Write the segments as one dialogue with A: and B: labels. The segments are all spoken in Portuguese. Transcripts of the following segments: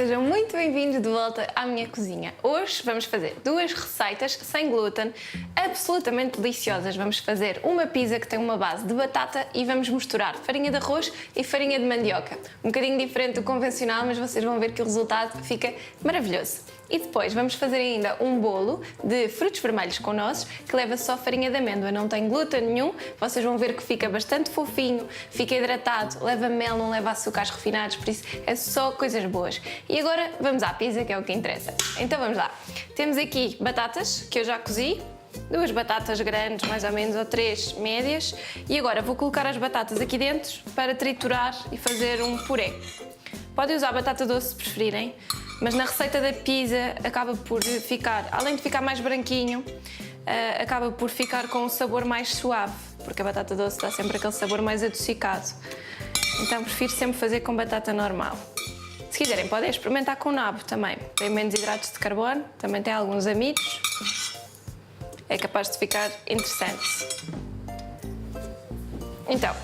A: sejam muito bem-vindos de volta à minha cozinha. Hoje vamos fazer duas receitas sem glúten, absolutamente deliciosas. Vamos fazer uma pizza que tem uma base de batata e vamos misturar farinha de arroz e farinha de mandioca. Um bocadinho diferente do convencional, mas vocês vão ver que o resultado fica maravilhoso. E depois vamos fazer ainda um bolo de frutos vermelhos com nozes que leva só farinha de amêndoa, não tem glúten nenhum. Vocês vão ver que fica bastante fofinho, fica hidratado, leva mel, não leva açúcares refinados, por isso é só coisas boas. E agora vamos à pizza, que é o que interessa. Então vamos lá. Temos aqui batatas que eu já cozi, duas batatas grandes mais ou menos, ou três médias, e agora vou colocar as batatas aqui dentro para triturar e fazer um puré. Podem usar batata doce se preferirem, mas na receita da pizza acaba por ficar, além de ficar mais branquinho, acaba por ficar com um sabor mais suave, porque a batata doce dá sempre aquele sabor mais adocicado. Então prefiro sempre fazer com batata normal. Se quiserem podem experimentar com nabo também, tem menos hidratos de carbono, também tem alguns amidos, é capaz de ficar interessante. Então,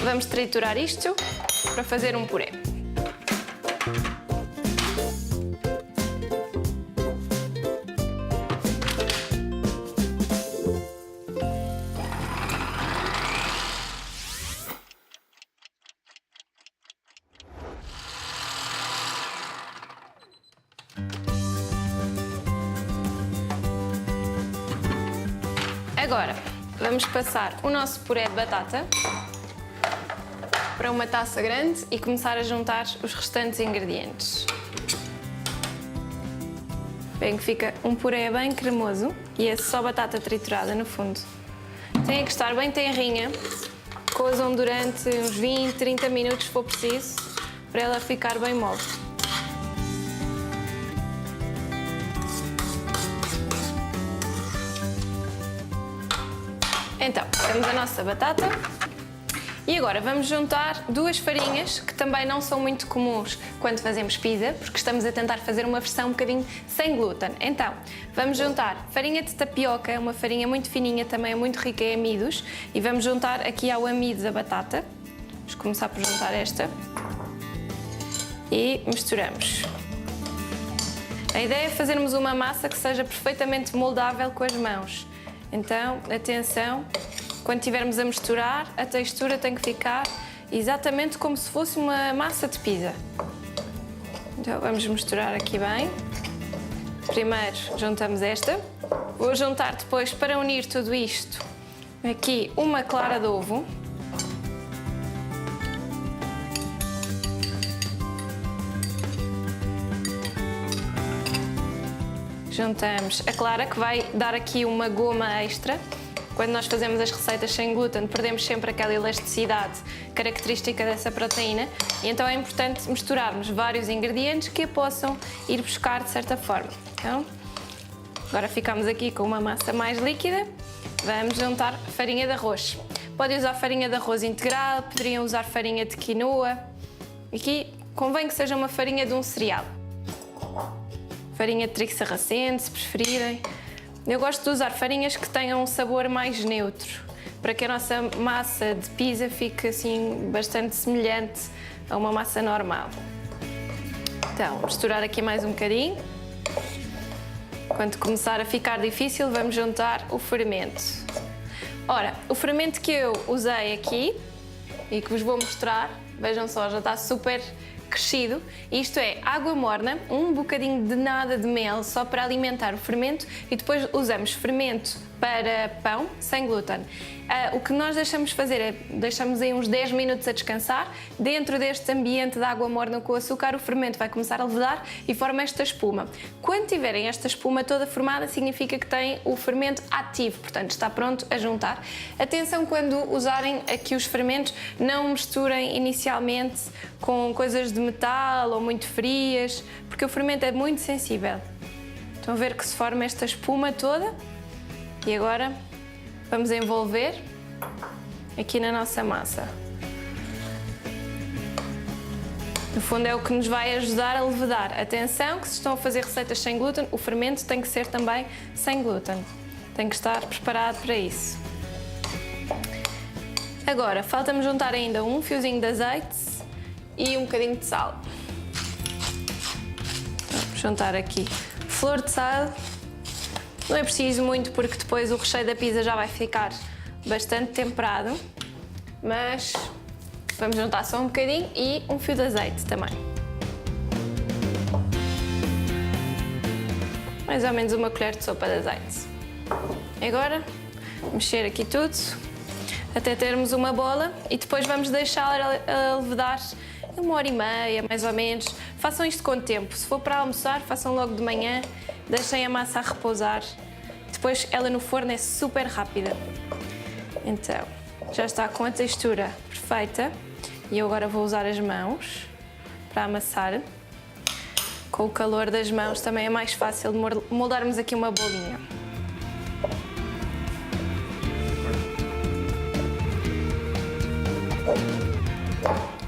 A: vamos triturar isto para fazer um puré. Agora, vamos passar o nosso puré de batata para uma taça grande e começar a juntar os restantes ingredientes. Bem que fica um puré bem cremoso e é só batata triturada no fundo. Tem que estar bem tenrinha, cozam durante uns 20, 30 minutos se for preciso, para ela ficar bem mole. Então, temos a nossa batata e agora vamos juntar duas farinhas que também não são muito comuns quando fazemos pizza, porque estamos a tentar fazer uma versão um bocadinho sem glúten. Então, vamos juntar farinha de tapioca, uma farinha muito fininha, também é muito rica em amidos, e vamos juntar aqui ao amido da batata. Vamos começar por juntar esta e misturamos. A ideia é fazermos uma massa que seja perfeitamente moldável com as mãos. Então, atenção, quando estivermos a misturar, a textura tem que ficar exatamente como se fosse uma massa de pizza. Então, vamos misturar aqui bem. Primeiro, juntamos esta. Vou juntar depois, para unir tudo isto, aqui uma clara de ovo. Juntamos a clara, que vai dar aqui uma goma extra. Quando nós fazemos as receitas sem glúten, perdemos sempre aquela elasticidade característica dessa proteína, e então é importante misturarmos vários ingredientes que a possam ir buscar de certa forma. Então, agora ficamos aqui com uma massa mais líquida. Vamos juntar farinha de arroz. Podem usar farinha de arroz integral, poderiam usar farinha de quinoa. Aqui convém que seja uma farinha de um cereal. Farinha de trigo sarraceno, se preferirem. Eu gosto de usar farinhas que tenham um sabor mais neutro, para que a nossa massa de pizza fique assim bastante semelhante a uma massa normal. Então, misturar aqui mais um bocadinho. Quando começar a ficar difícil, vamos juntar o fermento. Ora, o fermento que eu usei aqui e que vos vou mostrar, vejam só, já está super crescido. Isto é água morna, um bocadinho de nada de mel, só para alimentar o fermento, e depois usamos fermento para pão sem glúten. O que nós deixamos fazer é, deixamos aí uns 10 minutos a descansar. Dentro deste ambiente de água morna com açúcar, o fermento vai começar a levedar e forma esta espuma. Quando tiverem esta espuma toda formada, significa que tem o fermento ativo, portanto está pronto a juntar. Atenção quando usarem aqui os fermentos, não misturem inicialmente com coisas de metal ou muito frias, porque o fermento é muito sensível. Estão a ver que se forma esta espuma toda? E agora vamos envolver aqui na nossa massa. No fundo é o que nos vai ajudar a levedar. Atenção que se estão a fazer receitas sem glúten, o fermento tem que ser também sem glúten. Tem que estar preparado para isso. Agora, falta-me juntar ainda um fiozinho de azeite e um bocadinho de sal. juntar aqui flor de sal. Não é preciso muito porque depois o recheio da pizza já vai ficar bastante temperado, mas vamos juntar só um bocadinho e um fio de azeite também. Mais ou menos uma colher de sopa de azeite. Agora, mexer aqui tudo até termos uma bola e depois vamos deixá-la a levedar 1h30, mais ou menos. Façam isto com tempo. Se for para almoçar, façam logo de manhã, deixem a massa a repousar. Depois ela no forno é super rápida. Então, já está com a textura perfeita e eu agora vou usar as mãos para amassar. Com o calor das mãos também é mais fácil de moldarmos aqui uma bolinha.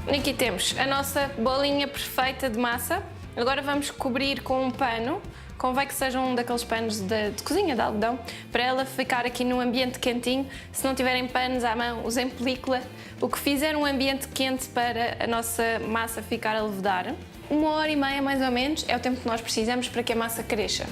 A: Aqui temos a nossa bolinha perfeita de massa. Agora vamos cobrir com um pano. Convém que seja um daqueles panos de cozinha, de algodão, para ela ficar aqui num ambiente quentinho. Se não tiverem panos à mão, usem película. O que fizer um ambiente quente para a nossa massa ficar a levedar. 1h30 mais ou menos é o tempo que nós precisamos para que a massa cresça.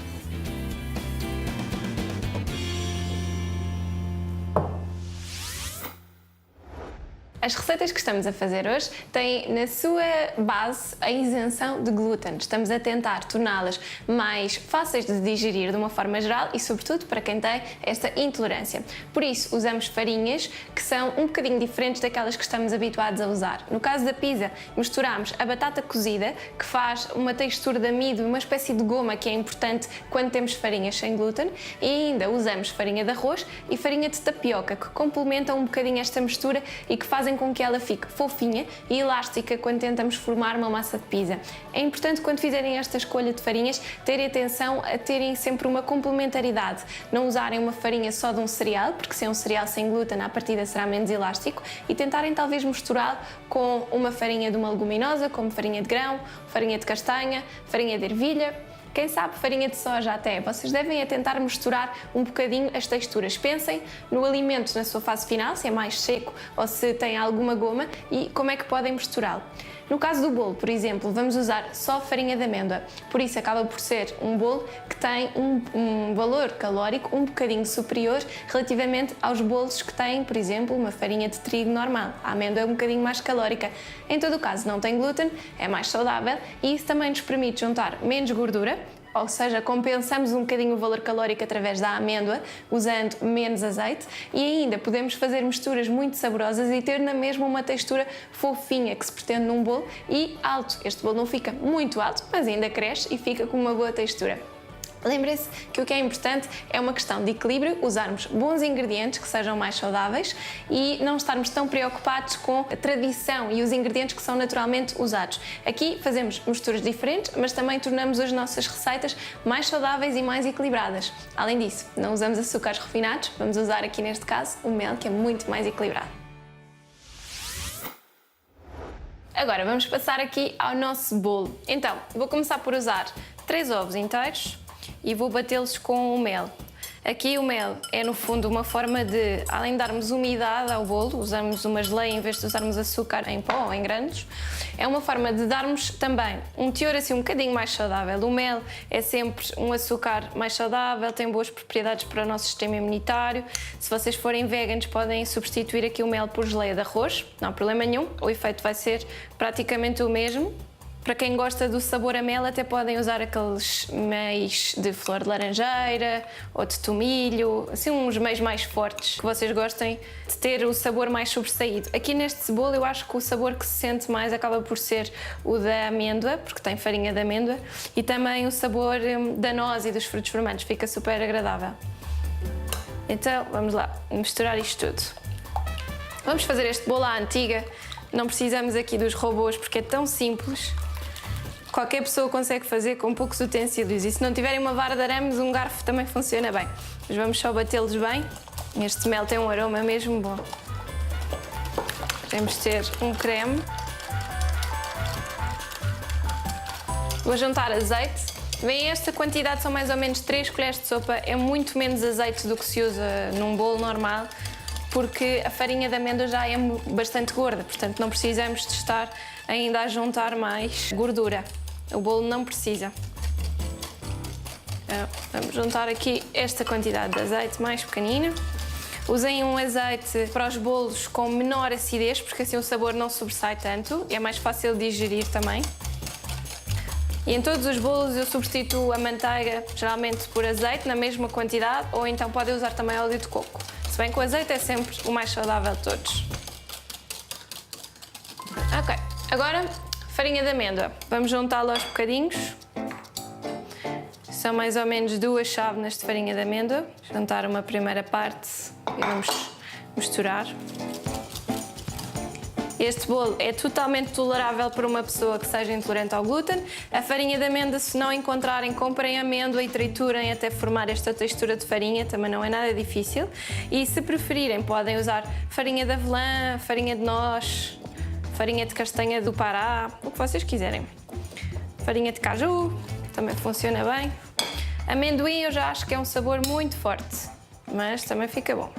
A: As receitas que estamos a fazer hoje têm na sua base a isenção de glúten. Estamos a tentar torná-las mais fáceis de digerir de uma forma geral e, sobretudo, para quem tem esta intolerância. Por isso, usamos farinhas que são um bocadinho diferentes daquelas que estamos habituados a usar. No caso da pizza, misturamos a batata cozida, que faz uma textura de amido, uma espécie de goma que é importante quando temos farinhas sem glúten, e ainda usamos farinha de arroz e farinha de tapioca, que complementam um bocadinho esta mistura e que fazem com que ela fique fofinha e elástica quando tentamos formar uma massa de pizza. É importante, quando fizerem esta escolha de farinhas, terem atenção a terem sempre uma complementaridade. Não usarem uma farinha só de um cereal, porque se é um cereal sem glúten, à partida será menos elástico, e tentarem talvez misturá-lo com uma farinha de uma leguminosa, como farinha de grão, farinha de castanha, farinha de ervilha. Quem sabe farinha de soja até. Vocês devem tentar misturar um bocadinho as texturas. Pensem no alimento na sua fase final, se é mais seco ou se tem alguma goma, e como é que podem misturá-lo. No caso do bolo, por exemplo, vamos usar só farinha de amêndoa, por isso acaba por ser um bolo que tem um valor calórico um bocadinho superior relativamente aos bolos que têm, por exemplo, uma farinha de trigo normal. A amêndoa é um bocadinho mais calórica. Em todo o caso, não tem glúten, é mais saudável e isso também nos permite juntar menos gordura, ou seja, compensamos um bocadinho o valor calórico através da amêndoa, usando menos azeite, e ainda podemos fazer misturas muito saborosas e ter na mesma uma textura fofinha que se pretende num bolo e alto. Este bolo não fica muito alto, mas ainda cresce e fica com uma boa textura. Lembrem-se que o que é importante é uma questão de equilíbrio, usarmos bons ingredientes que sejam mais saudáveis e não estarmos tão preocupados com a tradição e os ingredientes que são naturalmente usados. Aqui fazemos misturas diferentes, mas também tornamos as nossas receitas mais saudáveis e mais equilibradas. Além disso, não usamos açúcares refinados, vamos usar aqui neste caso o mel, que é muito mais equilibrado. Agora vamos passar aqui ao nosso bolo. Então, vou começar por usar 3 ovos inteiros e vou batê-los com o mel. Aqui o mel é no fundo uma forma de, além de darmos umidade ao bolo, usamos uma geleia em vez de usarmos açúcar em pó ou em granos, é uma forma de darmos também um teor assim um bocadinho mais saudável. O mel é sempre um açúcar mais saudável, tem boas propriedades para o nosso sistema imunitário. Se vocês forem veganos, podem substituir aqui o mel por geleia de arroz, não há problema nenhum, o efeito vai ser praticamente o mesmo. Para quem gosta do sabor a mel, até podem usar aqueles meis de flor de laranjeira ou de tomilho, assim uns meios mais fortes, que vocês gostem de ter o sabor mais sobressaído. Aqui neste bolo eu acho que o sabor que se sente mais acaba por ser o da amêndoa, porque tem farinha de amêndoa, e também o sabor da noz e dos frutos vermelhos, fica super agradável. Então vamos lá, misturar isto tudo. Vamos fazer este bolo à antiga, não precisamos aqui dos robôs porque é tão simples. Qualquer pessoa consegue fazer com poucos utensílios, e se não tiverem uma vara de arames, um garfo também funciona bem. Mas vamos só batê-los bem. Este mel tem um aroma mesmo bom. Queremos ter um creme. Vou juntar azeite. Bem, esta quantidade são mais ou menos 3 colheres de sopa, é muito menos azeite do que se usa num bolo normal, porque a farinha de amêndoa já é bastante gorda, portanto não precisamos de estar ainda a juntar mais gordura. O bolo não precisa. Então, vamos juntar aqui esta quantidade de azeite mais pequenina. Usem um azeite para os bolos com menor acidez, porque assim o sabor não sobressai tanto e é mais fácil de digerir também. E em todos os bolos eu substituo a manteiga, geralmente por azeite, na mesma quantidade, ou então podem usar também óleo de coco. Se bem que o azeite é sempre o mais saudável de todos. Ok, agora farinha de amêndoa. Vamos juntá-la aos bocadinhos. São mais ou menos 2 chávenas de farinha de amêndoa. Juntar uma primeira parte e vamos misturar. Este bolo é totalmente tolerável para uma pessoa que seja intolerante ao glúten. A farinha de amêndoa, se não encontrarem, comprem amêndoa e triturem até formar esta textura de farinha, também não é nada difícil. E se preferirem, podem usar farinha de avelã, farinha de noz, farinha de castanha do Pará, o que vocês quiserem. Farinha de caju, também funciona bem. Amendoim eu já acho que é um sabor muito forte, mas também fica bom.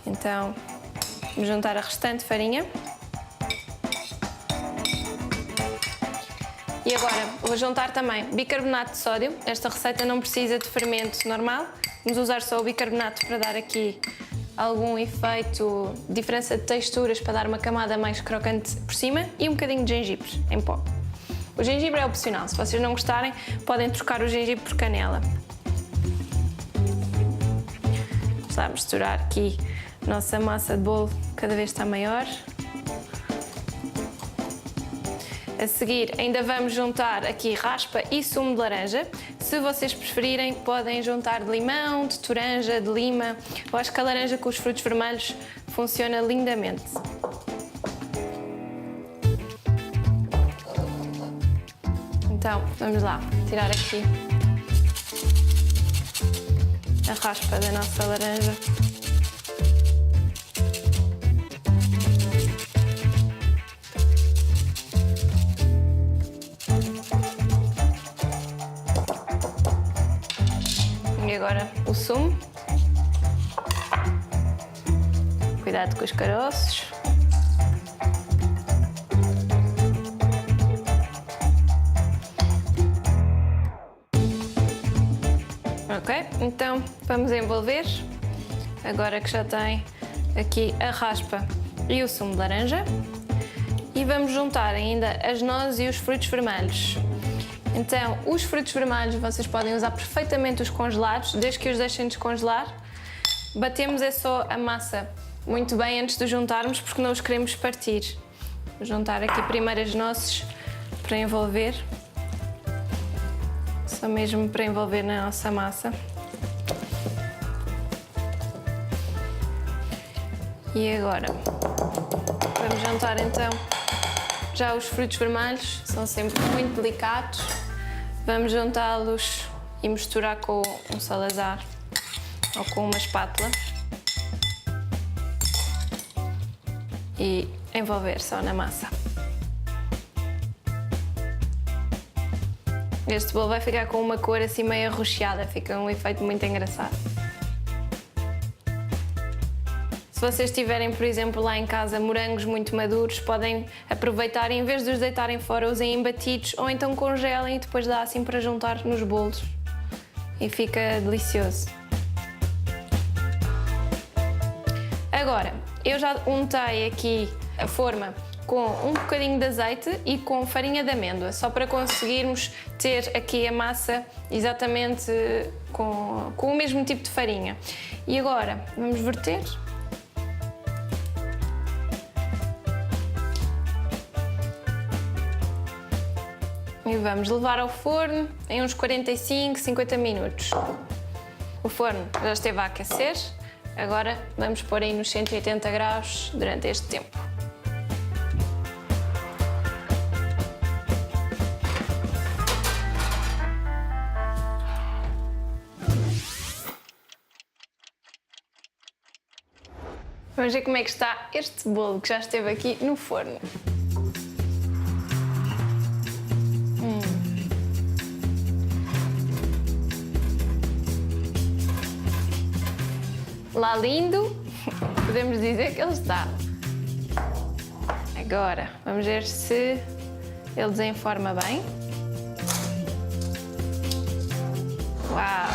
A: Então, vamos juntar a restante farinha. E agora vou juntar também bicarbonato de sódio. Esta receita não precisa de fermento normal. Vamos usar só o bicarbonato para dar aqui algum efeito, diferença de texturas, para dar uma camada mais crocante por cima, e um bocadinho de gengibre em pó. O gengibre é opcional. Se vocês não gostarem, podem trocar o gengibre por canela. Vamos lá misturar aqui. Nossa massa de bolo cada vez está maior. A seguir ainda vamos juntar aqui raspa e sumo de laranja. Se vocês preferirem, podem juntar de limão, de toranja, de lima. Eu acho que a laranja com os frutos vermelhos funciona lindamente. Então, vamos lá, tirar aqui a raspa da nossa laranja. E agora o sumo. Cuidado com os caroços. Ok, então vamos envolver. Agora que já tem aqui a raspa e o sumo de laranja. E vamos juntar ainda as nozes e os frutos vermelhos. Então, os frutos vermelhos vocês podem usar perfeitamente os congelados, desde que os deixem descongelar. Batemos é só a massa muito bem antes de juntarmos, porque não os queremos partir. Vou juntar aqui primeiro as nozes para envolver. Só mesmo para envolver na nossa massa. E agora, vamos juntar então já os frutos vermelhos, são sempre muito delicados. Vamos juntá-los e misturar com um salazar ou com uma espátula e envolver só na massa. Este bolo vai ficar com uma cor assim meio arroxeada, fica um efeito muito engraçado. Se vocês tiverem, por exemplo, lá em casa morangos muito maduros, podem aproveitar e em vez de os deitarem fora, usem embatidos ou então congelem e depois dá assim para juntar nos bolos e fica delicioso. Agora, eu já untei aqui a forma com um bocadinho de azeite e com farinha de amêndoa, só para conseguirmos ter aqui a massa exatamente com o mesmo tipo de farinha. E agora, vamos verter. E vamos levar ao forno em uns 45, 50 minutos. O forno já esteve a aquecer, agora vamos pôr aí nos 180 graus durante este tempo. Vamos ver como é que está este bolo que já esteve aqui no forno. Lá lindo, podemos dizer que ele está. Agora, vamos ver se ele desenforma bem. Uau!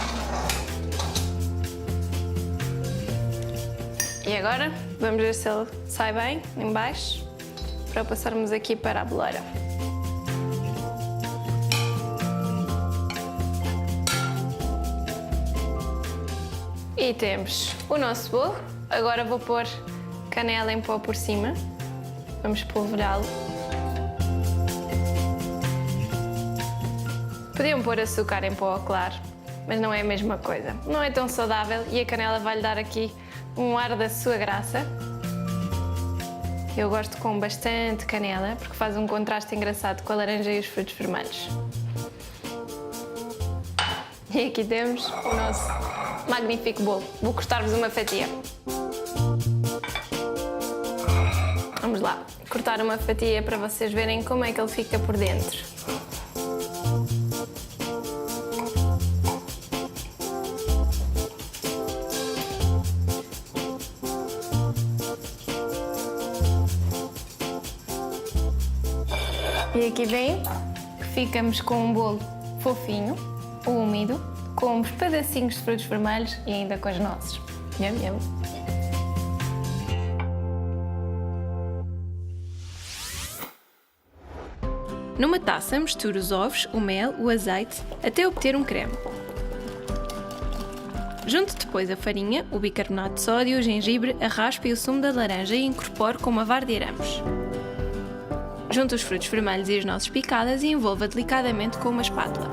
A: E agora vamos ver se ele sai bem em baixo para passarmos aqui para a boleira. E temos o nosso bolo. Agora vou pôr canela em pó por cima. Vamos polvilhá-lo. Podiam pôr açúcar em pó, claro, mas não é a mesma coisa. Não é tão saudável e a canela vai-lhe dar aqui um ar da sua graça. Eu gosto com bastante canela, porque faz um contraste engraçado com a laranja e os frutos vermelhos. E aqui temos o nosso magnífico bolo. Vou cortar-vos uma fatia. Vamos lá, cortar uma fatia para vocês verem como é que ele fica por dentro. E aqui vem que ficamos com um bolo fofinho, úmido, com uns pedacinhos de frutos vermelhos e ainda com as nozes. Nham, nham. Numa taça, misture os ovos, o mel, o azeite, até obter um creme. Junte depois a farinha, o bicarbonato de sódio, o gengibre, a raspa e o sumo da laranja e incorpore com uma vara de arames. Junte os frutos vermelhos e as nozes picadas e envolva delicadamente com uma espátula.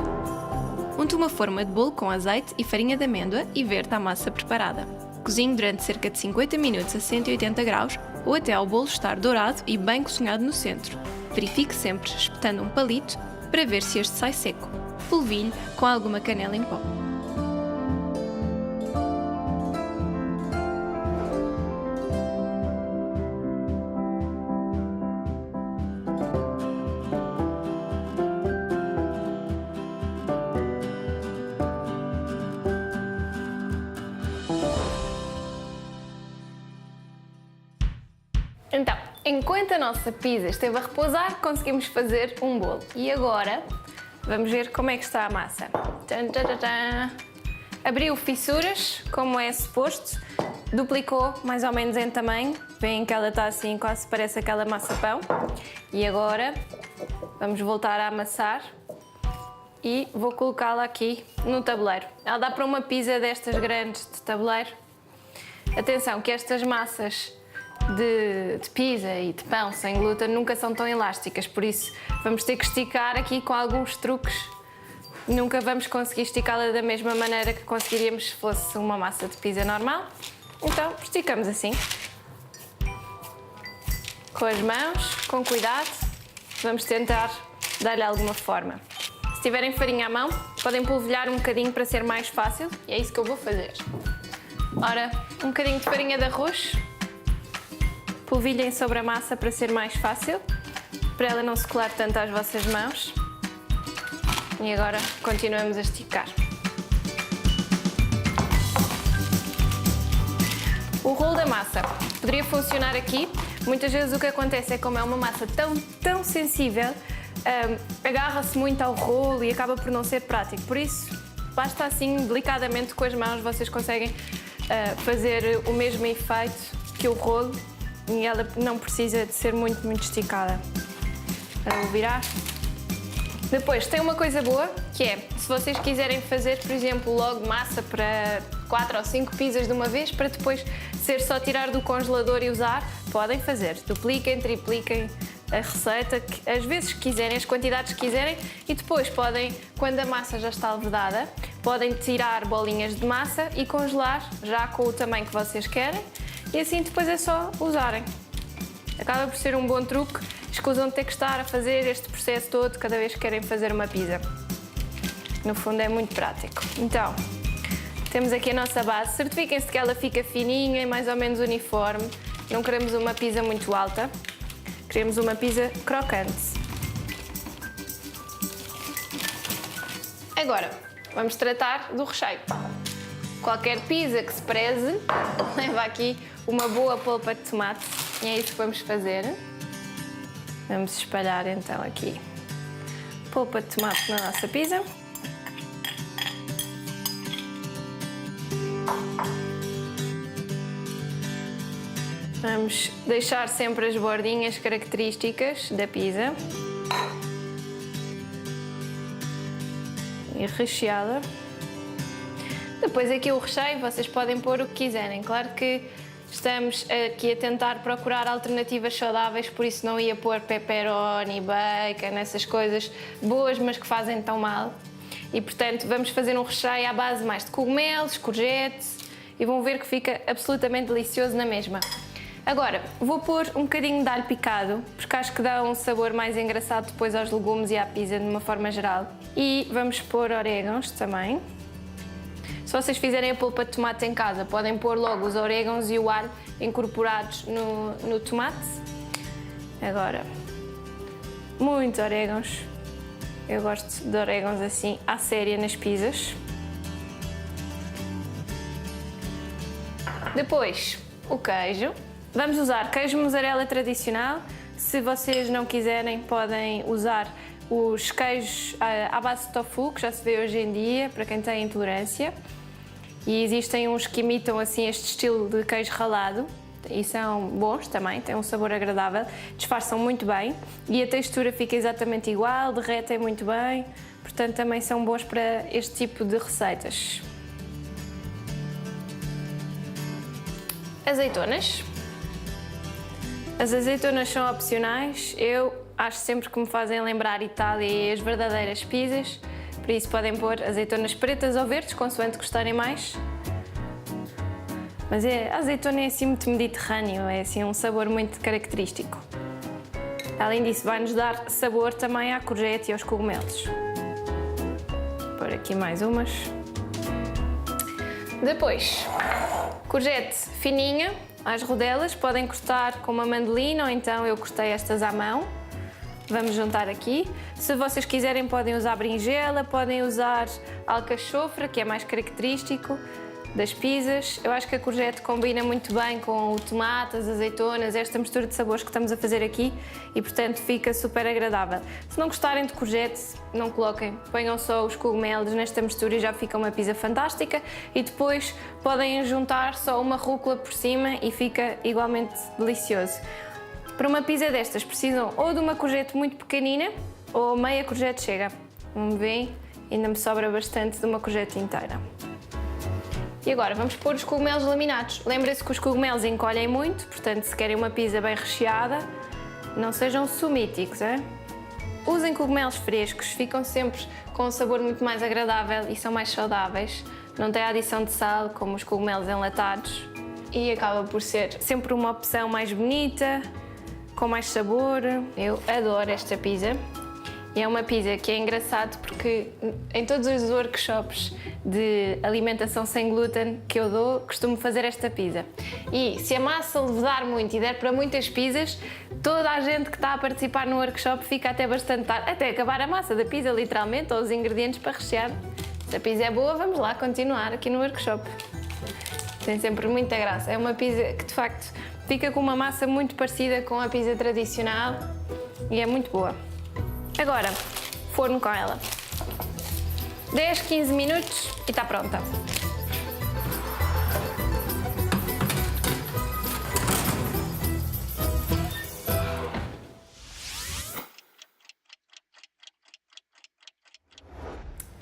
A: Unte uma forma de bolo com azeite e farinha de amêndoa e verta a massa preparada. Cozinhe durante cerca de 50 minutos a 180 graus ou até ao bolo estar dourado e bem cozinhado no centro. Verifique sempre espetando um palito para ver se este sai seco. Polvilhe com alguma canela em pó. Então, enquanto a nossa pizza esteve a repousar, conseguimos fazer um bolo. E agora, vamos ver como é que está a massa. Tchan, tchan, tchan. Abriu fissuras, como é suposto, duplicou mais ou menos em tamanho. Veem que ela está assim, quase parece aquela massa-pão. E agora, vamos voltar a amassar e vou colocá-la aqui no tabuleiro. Ela dá para uma pizza destas grandes de tabuleiro. Atenção que estas massas de pizza e de pão sem glúten nunca são tão elásticas, por isso vamos ter que esticar aqui com alguns truques. Nunca vamos conseguir esticá-la da mesma maneira que conseguiríamos se fosse uma massa de pizza normal. Então esticamos assim, com as mãos, com cuidado. Vamos tentar dar-lhe alguma forma. Se tiverem farinha à mão, podem polvilhar um bocadinho para ser mais fácil e é isso que eu vou fazer. Ora, um bocadinho de farinha de arroz. Polvilhem sobre a massa para ser mais fácil, para ela não se colar tanto às vossas mãos. E agora continuamos a esticar. O rolo da massa poderia funcionar aqui. Muitas vezes o que acontece é como é uma massa tão sensível, agarra-se muito ao rolo e acaba por não ser prático. Por isso, basta assim, delicadamente com as mãos, vocês conseguem fazer o mesmo efeito que o rolo. E ela não precisa de ser muito esticada. Vou virar. Depois tem uma coisa boa, que é, se vocês quiserem fazer, por exemplo, logo massa para 4 ou 5 pizzas de uma vez, para depois ser só tirar do congelador e usar, podem fazer. Dupliquem, tripliquem a receita, às vezes que quiserem, as quantidades que quiserem, e depois podem, quando a massa já está levedada, podem tirar bolinhas de massa e congelar já com o tamanho que vocês querem. E assim depois é só usarem. Acaba por ser um bom truque, escusam de ter que estar a fazer este processo todo cada vez que querem fazer uma pizza. No fundo é muito prático. Então, temos aqui a nossa base. Certifiquem-se que ela fica fininha e mais ou menos uniforme. Não queremos uma pizza muito alta, queremos uma pizza crocante. Agora, vamos tratar do recheio. Qualquer pizza que se preze leva aqui uma boa polpa de tomate e é isso que vamos fazer. Vamos espalhar então aqui polpa de tomate na nossa pizza. Vamos deixar sempre as bordinhas características da pizza. E recheada. Depois aqui o recheio, vocês podem pôr o que quiserem. Claro que estamos aqui a tentar procurar alternativas saudáveis, por isso não ia pôr pepperoni, bacon, essas coisas boas, mas que fazem tão mal. E portanto vamos fazer um recheio à base mais de cogumelos, courgette, e vão ver que fica absolutamente delicioso na mesma. Agora, vou pôr um bocadinho de alho picado, porque acho que dá um sabor mais engraçado depois aos legumes e à pizza de uma forma geral. E vamos pôr orégãos também. Se vocês fizerem a polpa de tomate em casa, podem pôr logo os orégãos e o alho incorporados no tomate. Agora, muitos orégãos. Eu gosto de orégãos assim, à séria, nas pizzas. Depois, o queijo. Vamos usar queijo mussarela tradicional. Se vocês não quiserem, podem usar os queijos à base de tofu, que já se vê hoje em dia, para quem tem intolerância. E existem uns que imitam assim este estilo de queijo ralado e são bons também, têm um sabor agradável, disfarçam muito bem e a textura fica exatamente igual, derretem muito bem, portanto também são bons para este tipo de receitas. Azeitonas. As azeitonas são opcionais, eu acho sempre que me fazem lembrar Itália e as verdadeiras pizzas, por isso podem pôr azeitonas pretas ou verdes, consoante gostarem mais. Mas a azeitona é assim muito mediterrâneo, é assim um sabor muito característico. Além disso, vai-nos dar sabor também à courgette e aos cogumelos. Vou pôr aqui mais umas. Depois, courgette fininha, às rodelas, podem cortar com uma mandolina ou então eu cortei estas à mão. Vamos juntar aqui. Se vocês quiserem podem usar berinjela, podem usar alcachofra, que é mais característico das pizzas. Eu acho que a courgette combina muito bem com o tomate, as azeitonas, esta mistura de sabores que estamos a fazer aqui e portanto fica super agradável. Se não gostarem de courgette, não coloquem, ponham só os cogumelos nesta mistura e já fica uma pizza fantástica e depois podem juntar só uma rúcula por cima e fica igualmente delicioso. Para uma pizza destas precisam ou de uma courgette muito pequenina ou meia courgette chega. Como veem, ainda me sobra bastante de uma courgette inteira. E agora vamos pôr os cogumelos laminados. Lembrem-se que os cogumelos encolhem muito, portanto se querem uma pizza bem recheada, não sejam sumíticos, é? Usem cogumelos frescos, ficam sempre com um sabor muito mais agradável e são mais saudáveis. Não tem a adição de sal, como os cogumelos enlatados. E acaba por ser sempre uma opção mais bonita, com mais sabor. Eu adoro esta pizza. E é uma pizza que é engraçado porque em todos os workshops de alimentação sem glúten que eu dou, costumo fazer esta pizza. E se a massa levedar muito e der para muitas pizzas, toda a gente que está a participar no workshop fica até bastante tarde, até acabar a massa da pizza, literalmente, ou os ingredientes para rechear. Se a pizza é boa, vamos lá continuar aqui no workshop. Tem sempre muita graça. É uma pizza que, de facto, fica com uma massa muito parecida com a pizza tradicional e é muito boa. Agora, forno com ela. 10, 15 minutos e está pronta.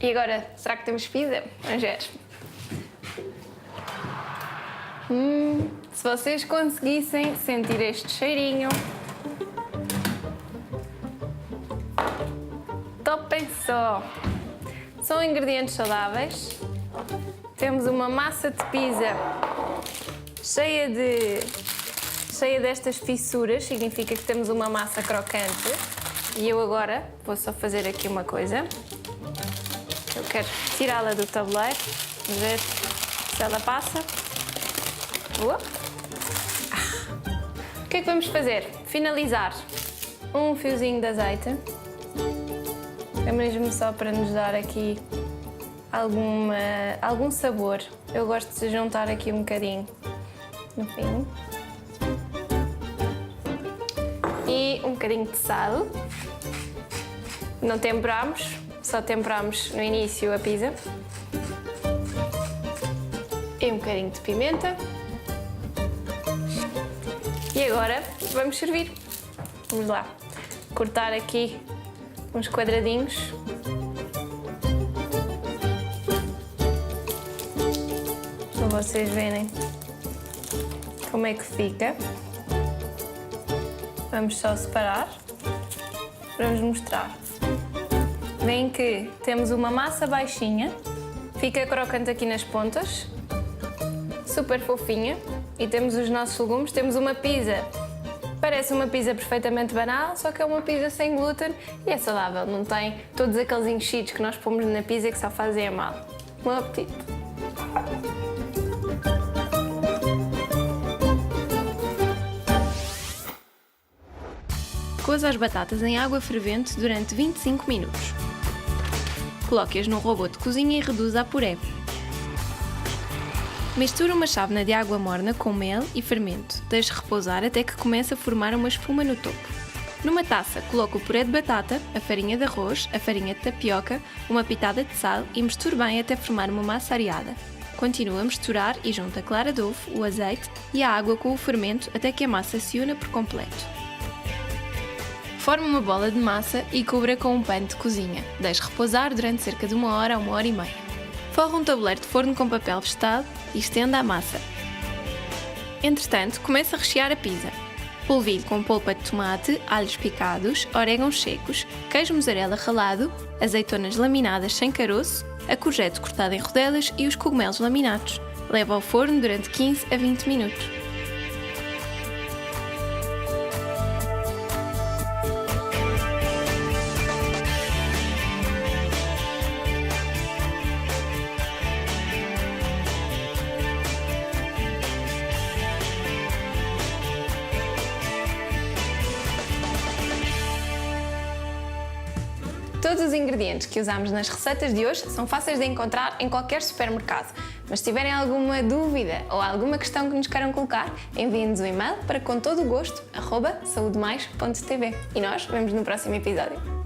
A: E agora, será que temos pizza? Vamos ver. Se vocês conseguissem sentir este cheirinho, topem só! São ingredientes saudáveis. Temos uma massa de pizza cheia destas fissuras, significa que temos uma massa crocante. E eu agora vou só fazer aqui uma coisa. Eu quero tirá-la do tabuleiro, vamos ver se ela passa. O que é que vamos fazer? Finalizar um fiozinho de azeite. É mesmo só para nos dar aqui algum sabor. Eu gosto de juntar aqui um bocadinho no fim. E um bocadinho de sal. Não temperamos, só temperamos no início a pizza. E e um bocadinho de pimenta. E agora vamos servir. Vamos lá cortar aqui uns quadradinhos. Para vocês verem como é que fica. Vamos só separar para vos mostrar. Veem que temos uma massa baixinha, fica crocante aqui nas pontas, super fofinha, e temos os nossos legumes. Temos uma pizza, parece uma pizza perfeitamente banal, só que é uma pizza sem glúten e é saudável, não tem todos aqueles enchidos que nós pomos na pizza que só fazem a mal. Bom apetite! Coza as batatas em água fervente durante 25 minutos. Coloque-as num robô de cozinha e reduza a puré. Misture uma chávena de água morna com mel e fermento. Deixe repousar até que comece a formar uma espuma no topo. Numa taça, coloque o puré de batata, a farinha de arroz, a farinha de tapioca, uma pitada de sal e misture bem até formar uma massa areada. Continue a misturar e junte a clara de ovo, o azeite e a água com o fermento até que a massa se una por completo. Forme uma bola de massa e cubra com um pano de cozinha. Deixe repousar durante cerca de 1 hora a 1 hora e meia. Forre um tabuleiro de forno com papel vegetal e estenda a massa. Entretanto, comece a rechear a pizza. Polvilhe com polpa de tomate, alhos picados, orégãos secos, queijo mussarela ralado, azeitonas laminadas sem caroço, a courgette cortada em rodelas e os cogumelos laminados. Leve ao forno durante 15 a 20 minutos. Todos os ingredientes que usamos nas receitas de hoje são fáceis de encontrar em qualquer supermercado. Mas se tiverem alguma dúvida ou alguma questão que nos queiram colocar, enviem-nos um e-mail para contodogosto@saudemais.tv. E nós vemos no próximo episódio.